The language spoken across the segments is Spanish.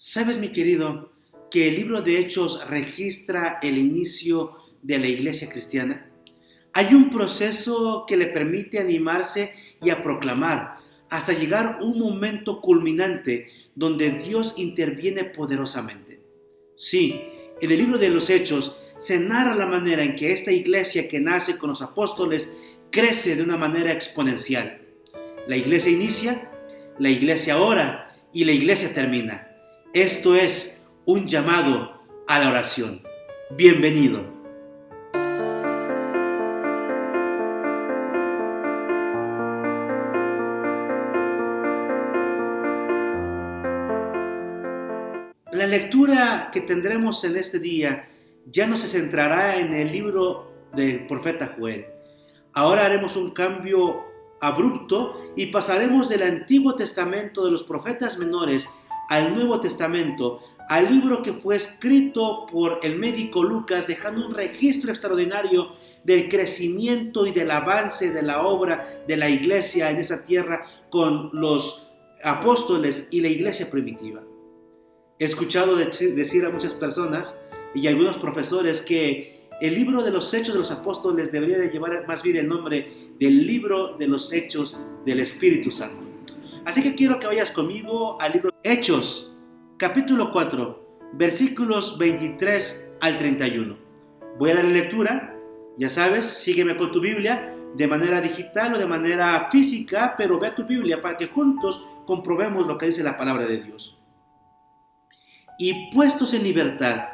¿Sabes, mi querido, que el libro de Hechos registra el inicio de la iglesia cristiana? Hay un proceso que le permite animarse y a proclamar hasta llegar un momento culminante donde Dios interviene poderosamente. Sí, en el libro de los Hechos se narra la manera en que esta iglesia que nace con los apóstoles crece de una manera exponencial. La iglesia inicia, la iglesia ora y la iglesia termina. Esto es un llamado a la oración. Bienvenido. La lectura que tendremos en este día ya no se centrará en el libro del profeta Joel. Ahora haremos un cambio abrupto y pasaremos del Antiguo Testamento de los profetas menores al Nuevo Testamento, al libro que fue escrito por el médico Lucas, dejando un registro extraordinario del crecimiento y del avance de la obra de la iglesia en esa tierra con los apóstoles y la iglesia primitiva. He escuchado decir a muchas personas y a algunos profesores que el libro de los Hechos de los Apóstoles debería de llevar más bien el nombre del libro de los Hechos del Espíritu Santo. Así que quiero que vayas conmigo al libro de Hechos, capítulo 4, versículos 23 al 31. Voy a dar lectura, ya sabes, sígueme con tu Biblia, de manera digital o de manera física, pero ve a tu Biblia para que juntos comprobemos lo que dice la palabra de Dios. Y puestos en libertad,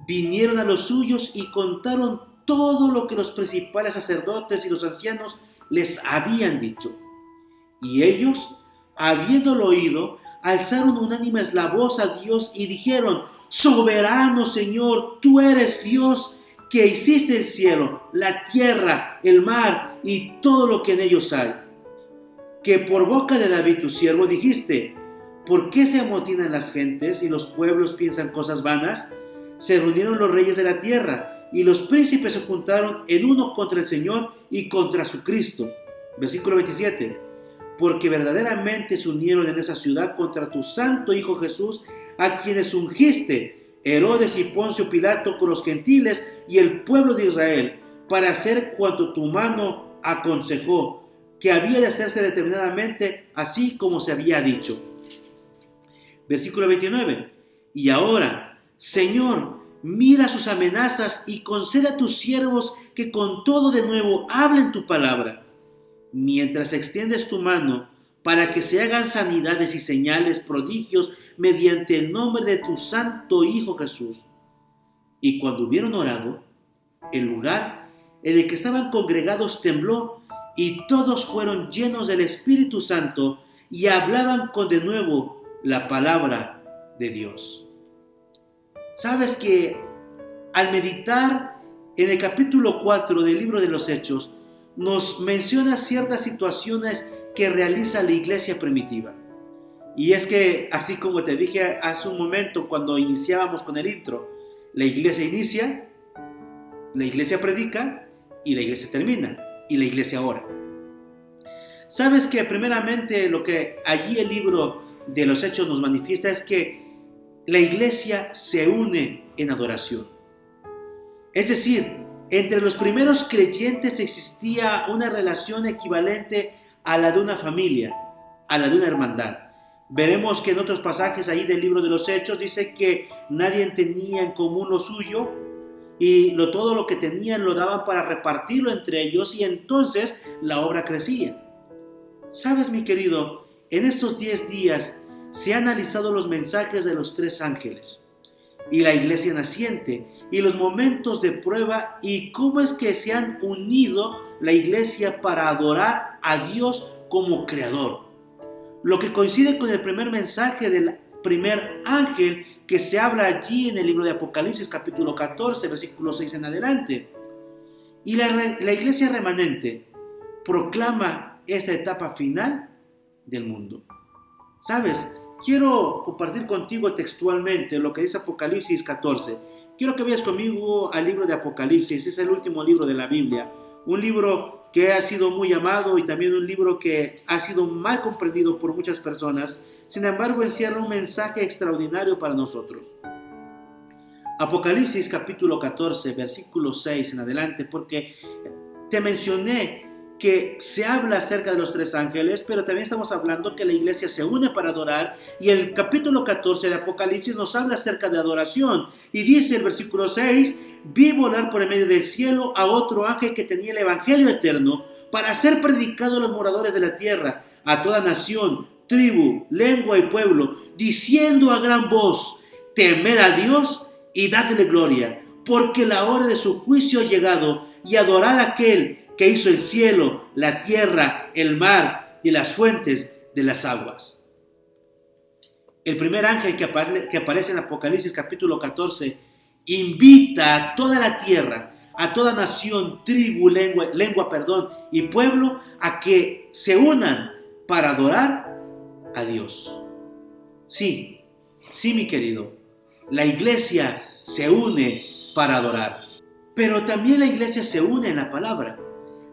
vinieron a los suyos y contaron todo lo que los principales sacerdotes y los ancianos les habían dicho. Y ellos, habiéndolo oído, alzaron unánimes la voz a Dios y dijeron: Soberano Señor, tú eres Dios, que hiciste el cielo, la tierra, el mar y todo lo que en ellos hay. Que por boca de David tu siervo dijiste: ¿por qué se amotinan las gentes y los pueblos piensan cosas vanas? Se reunieron los reyes de la tierra y los príncipes se juntaron en uno contra el Señor y contra su Cristo. Versículo 27. Porque verdaderamente se unieron en esa ciudad contra tu santo Hijo Jesús, a quienes ungiste, Herodes y Poncio Pilato, con los gentiles y el pueblo de Israel, para hacer cuanto tu mano aconsejó, que había de hacerse determinadamente, así como se había dicho. Versículo 29. Y ahora, Señor, mira sus amenazas y concede a tus siervos que con todo de nuevo hablen tu palabra, mientras extiendes tu mano para que se hagan sanidades y señales, prodigios, mediante el nombre de tu santo Hijo Jesús. Y cuando hubieron orado, el lugar en el que estaban congregados tembló, y todos fueron llenos del Espíritu Santo y hablaban con de nuevo la palabra de Dios. Sabes que al meditar en el capítulo 4 del libro de los Hechos, nos menciona ciertas situaciones que realiza la iglesia primitiva. Y es que, así como te dije hace un momento cuando iniciábamos con el intro, la iglesia inicia, la iglesia predica y la iglesia termina, y la iglesia ora. Sabes que primeramente lo que allí el libro de los Hechos nos manifiesta es que la iglesia se une en adoración. Es decir, entre los primeros creyentes existía una relación equivalente a la de una familia, a la de una hermandad. Veremos que en otros pasajes ahí del libro de los Hechos dice que nadie tenía en común lo suyo y todo lo que tenían lo daban para repartirlo entre ellos, y entonces la obra crecía. ¿Sabes, mi querido? En estos 10 días se han analizado los mensajes de los 3 ángeles y la iglesia naciente y los momentos de prueba y cómo es que se han unido la iglesia para adorar a Dios como creador. Lo que coincide con el primer mensaje del primer ángel que se habla allí en el libro de Apocalipsis capítulo 14, versículo 6 en adelante. Y la iglesia remanente proclama esta etapa final del mundo. ¿Sabes? Quiero compartir contigo textualmente lo que dice Apocalipsis 14. Quiero que vayas conmigo al libro de Apocalipsis. Es el último libro de la Biblia. Un libro que ha sido muy amado y también un libro que ha sido mal comprendido por muchas personas. sin embargo encierra un mensaje extraordinario para nosotros. Apocalipsis capítulo 14, versículo 6 en adelante, porque te mencioné que se habla acerca de los 3 ángeles, pero también estamos hablando que la iglesia se une para adorar, y el capítulo 14 de Apocalipsis nos habla acerca de adoración, y dice el versículo 6, vi volar por el medio del cielo a otro ángel que tenía el evangelio eterno para ser predicado a los moradores de la tierra, a toda nación, tribu, lengua y pueblo, diciendo a gran voz, temed a Dios y dadle gloria, porque la hora de su juicio ha llegado, y adorad a aquel que hizo el cielo, la tierra, el mar y las fuentes de las aguas. El primer ángel que aparece en Apocalipsis capítulo 14 invita a toda la tierra, a toda nación, tribu, lengua y pueblo a que se unan para adorar a Dios. Sí, mi querido, la iglesia se une para adorar, pero también la iglesia se une en la palabra.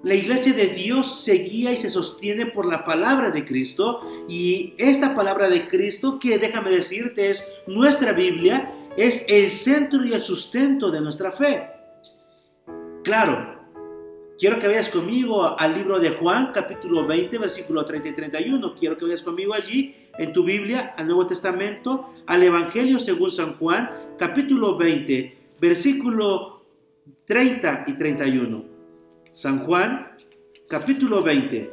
La iglesia de Dios se guía y se sostiene por la palabra de Cristo, y esta palabra de Cristo, que déjame decirte es nuestra Biblia, es el centro y el sustento de nuestra fe. Claro, quiero que vayas conmigo al libro de Juan, capítulo 20, versículo 30 y 31. Quiero que vayas conmigo allí, en tu Biblia, al Nuevo Testamento, al Evangelio según San Juan, capítulo 20, versículo 30 y 31. San Juan, capítulo 20,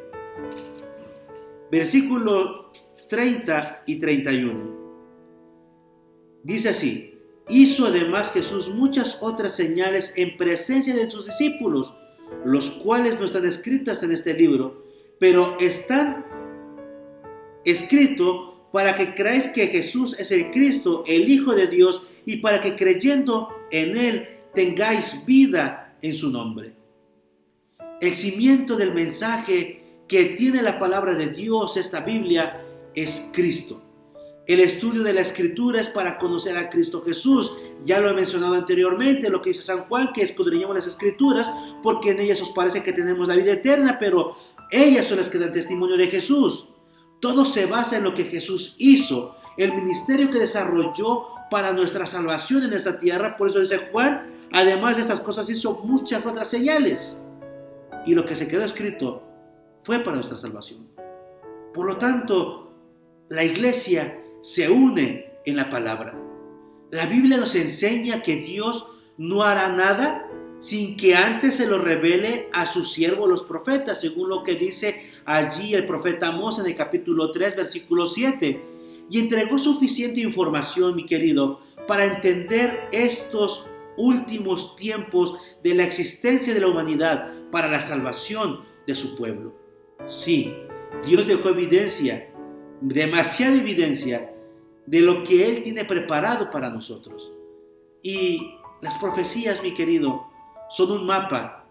versículo 30 y 31. Dice así: hizo además Jesús muchas otras señales en presencia de sus discípulos, los cuales no están escritas en este libro, pero están escritos para que creáis que Jesús es el Cristo, el Hijo de Dios, y para que creyendo en Él tengáis vida en su nombre. El cimiento del mensaje que tiene la palabra de Dios, esta Biblia, es Cristo. El estudio de la Escritura es para conocer a Cristo Jesús. Ya lo he mencionado anteriormente, lo que dice San Juan, que escudriñemos las Escrituras, porque en ellas os parece que tenemos la vida eterna, pero ellas son las que dan testimonio de Jesús. Todo se basa en lo que Jesús hizo, el ministerio que desarrolló para nuestra salvación en esta tierra. Por eso dice Juan, además de estas cosas hizo muchas otras señales. Y lo que se quedó escrito fue para nuestra salvación. Por lo tanto, la iglesia se une en la palabra. La Biblia nos enseña que Dios no hará nada sin que antes se lo revele a sus siervos los profetas, según lo que dice allí el profeta Amós en el capítulo 3, versículo 7. Y entregó suficiente información, mi querido, para entender estos últimos tiempos de la existencia de la humanidad para la salvación de su pueblo. Sí, Dios dejó evidencia, demasiada evidencia, de lo que Él tiene preparado para nosotros. Y las profecías, mi querido, son un mapa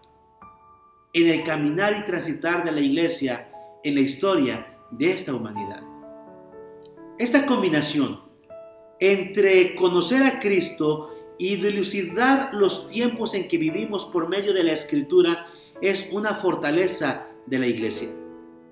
en el caminar y transitar de la iglesia en la historia de esta humanidad. Esta combinación entre conocer a Cristo y dilucidar los tiempos en que vivimos por medio de la Escritura es una fortaleza de la iglesia.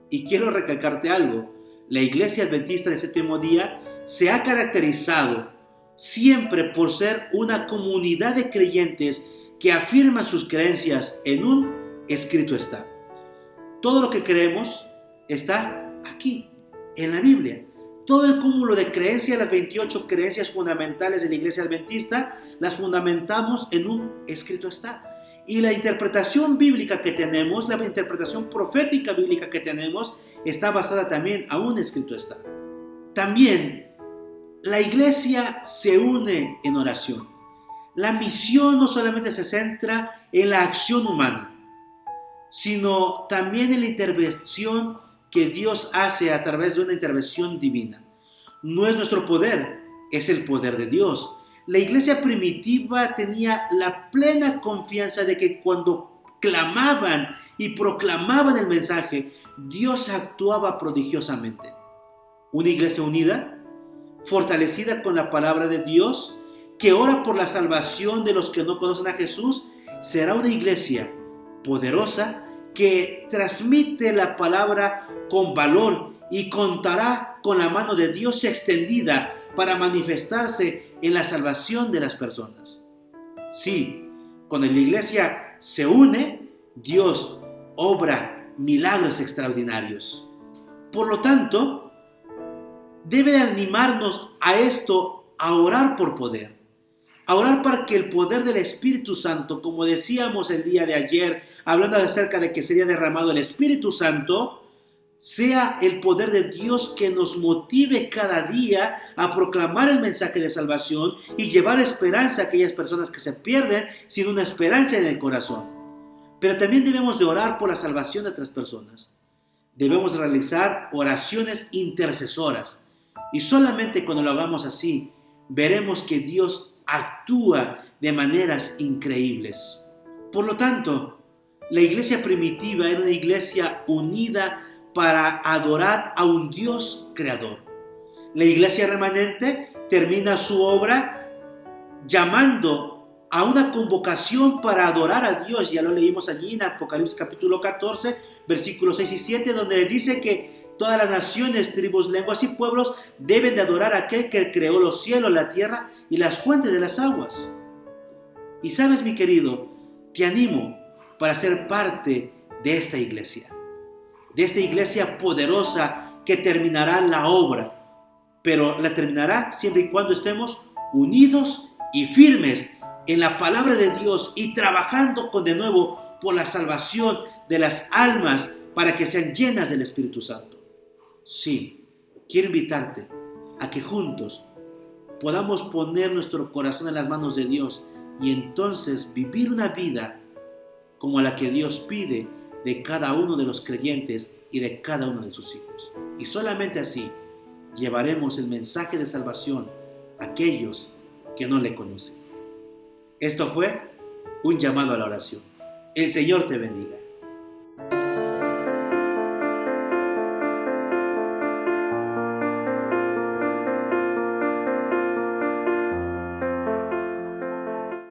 Y quiero recalcarte algo: la iglesia adventista del séptimo día se ha caracterizado siempre por ser una comunidad de creyentes que afirman sus creencias en un escrito está. Todo lo que creemos está aquí, en la Biblia. Todo el cúmulo de creencias, las 28 creencias fundamentales de la iglesia adventista, las fundamentamos en un escrito está. Y la interpretación bíblica que tenemos, la interpretación profética bíblica que tenemos, está basada también a un escrito está. También la iglesia se une en oración. La misión no solamente se centra en la acción humana, sino también en la intervención que Dios hace a través de una intervención divina. No es nuestro poder, es el poder de Dios. La iglesia primitiva tenía la plena confianza de que cuando clamaban y proclamaban el mensaje, Dios actuaba prodigiosamente. Una iglesia unida, fortalecida con la palabra de Dios, que ora por la salvación de los que no conocen a Jesús, será una iglesia poderosa que transmite la palabra con valor y contará con la mano de Dios extendida para manifestarse en la salvación de las personas. Sí, cuando la iglesia se une, Dios obra milagros extraordinarios. Por lo tanto, debe de animarnos a esto, a orar por poder. A orar para que el poder del Espíritu Santo, como decíamos el día de ayer, hablando acerca de que sería derramado el Espíritu Santo, sea el poder de Dios que nos motive cada día a proclamar el mensaje de salvación y llevar esperanza a aquellas personas que se pierden sin una esperanza en el corazón. Pero también debemos de orar por la salvación de otras personas. Debemos realizar oraciones intercesoras. Y solamente cuando lo hagamos así, veremos que Dios actúa de maneras increíbles. Por lo tanto, la iglesia primitiva era una iglesia unida para adorar a un Dios creador. La iglesia remanente termina su obra llamando a una convocación para adorar a Dios. Ya lo leímos allí en Apocalipsis capítulo 14, versículos 6 y 7, donde dice que todas las naciones, tribus, lenguas y pueblos deben de adorar a aquel que creó los cielos, la tierra y las fuentes de las aguas. Y sabes, mi querido, te animo para ser parte de esta iglesia poderosa que terminará la obra, pero la terminará siempre y cuando estemos unidos y firmes en la palabra de Dios y trabajando de nuevo por la salvación de las almas para que sean llenas del Espíritu Santo. Sí, quiero invitarte a que juntos podamos poner nuestro corazón en las manos de Dios y entonces vivir una vida como la que Dios pide de cada uno de los creyentes y de cada uno de sus hijos. Y solamente así llevaremos el mensaje de salvación a aquellos que no le conocen. Esto fue un llamado a la oración. El Señor te bendiga.